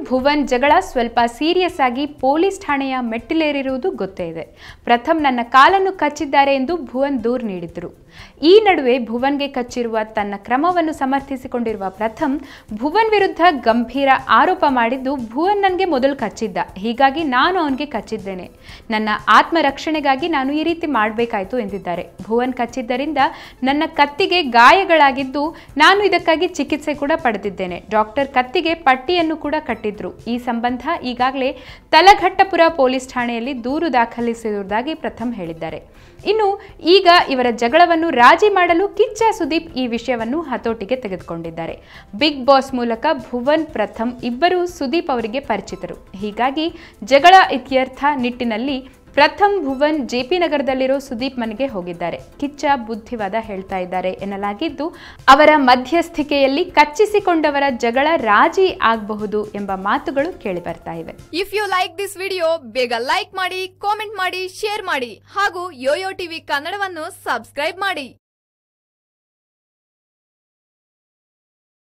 ಭುವನ್ ಜಗಳ ಸ್ವಲ್ಪ ಸೀರಿಯಸ್ ಆಗಿ ಪೊಲೀಸ್ ಠಾಣೆಯ ಮೆಟ್ಟಿಲೇರಿರುವುದು ಗೊತ್ತೇ ಇದೆ. ಪ್ರಥಮ್ ನನ್ನ ಕಾಲನ್ನು ಕಚ್ಚಿದ್ದಾರೆ ಎಂದು ಭುವನ್ ದೂರು ನೀಡಿದರು. ಈ ನಡುವೆ ಭುವನ್ಗೆ ಕಚ್ಚಿರುವ ತನ್ನ ಕ್ರಮವನ್ನು ಸಮರ್ಥಿಸಿಕೊಂಡಿರುವ ಪ್ರಥಮ್ ಭುವನ್ ವಿರುದ್ಧ ಗಂಭೀರ ಆರೋಪ ಮಾಡಿದ್ದು, ಭುವನ್ ನನಗೆ ಮೊದಲು ಕಚ್ಚಿದ್ದ, ಹೀಗಾಗಿ ನಾನು ಅವನಿಗೆ ಕಚ್ಚಿದ್ದೇನೆ, ನನ್ನ ಆತ್ಮರಕ್ಷಣೆಗಾಗಿ ನಾನು ಈ ರೀತಿ ಮಾಡಬೇಕಾಯಿತು ಎಂದಿದ್ದಾರೆ. ಭುವನ್ ಕಚ್ಚಿದ್ದರಿಂದ ನನ್ನ ಕತ್ತಿಗೆ ಗಾಯಗಳಾಗಿದ್ದು ನಾನು ಇದಕ್ಕಾಗಿ ಚಿಕಿತ್ಸೆ ಕೂಡ ಪಡೆದಿದ್ದೇನೆ. ಡಾಕ್ಟರ್ ಕತ್ತಿಗೆ ಪಟ್ಟಿಯನ್ನು ಕೂಡ ಕಟ್ಟಿದ್ರು. ಈ ಸಂಬಂಧ ಈಗಾಗಲೇ ತಲಘಟ್ಟಪುರ ಪೊಲೀಸ್ ಠಾಣೆಯಲ್ಲಿ ದೂರು ದಾಖಲಿಸಿರುವುದಾಗಿ ಪ್ರಥಮ್ ಹೇಳಿದ್ದಾರೆ. ಇನ್ನು ಈಗ ಇವರ ಜಗಳವನ್ನು ರಾಜಿ ಮಾಡಲು ಕಿಚ್ಚ ಸುದೀಪ್ ಈ ವಿಷಯವನ್ನು ಹತೋಟಿಗೆ ತೆಗೆದುಕೊಂಡಿದ್ದಾರೆ. ಬಿಗ್ ಬಾಸ್ ಮೂಲಕ ಭುವನ್ ಪ್ರಥಮ್ ಇಬ್ಬರು ಸುದೀಪ್ ಅವರಿಗೆ ಪರಿಚಿತರು. ಹೀಗಾಗಿ ಜಗಳ ಇತ್ಯರ್ಥ ನಿಟ್ಟಿನಲ್ಲಿ ಪ್ರಥಮ್ ಭುವನ್ ಜೆಪಿ ನಗರದಲ್ಲಿರೋ ಸುದೀಪ್ ಮನೆಗೆ ಹೋಗಿದ್ದಾರೆ. ಕಿಚ್ಚ ಬುದ್ಧಿವಾದ ಹೇಳ್ತಾ ಇದ್ದಾರೆ ಎನ್ನಲಾಗಿದ್ದು, ಅವರ ಮಧ್ಯಸ್ಥಿಕೆಯಲ್ಲಿ ಕಚ್ಚಿಸಿಕೊಂಡವರ ಜಗಳ ರಾಜಿ ಆಗಬಹುದು ಎಂಬ ಮಾತುಗಳು ಕೇಳಿ ಬರ್ತಾ ಇವೆ. If you like this video, ಬೇಗ ಲೈಕ್ ಮಾಡಿ, ಕಾಮೆಂಟ್ ಮಾಡಿ, ಶೇರ್ ಮಾಡಿ ಹಾಗೂ ಯೋಯೋ ಟಿವಿ ಕನ್ನಡವನ್ನು ಸಬ್ಸ್ಕ್ರೈಬ್ ಮಾಡಿ.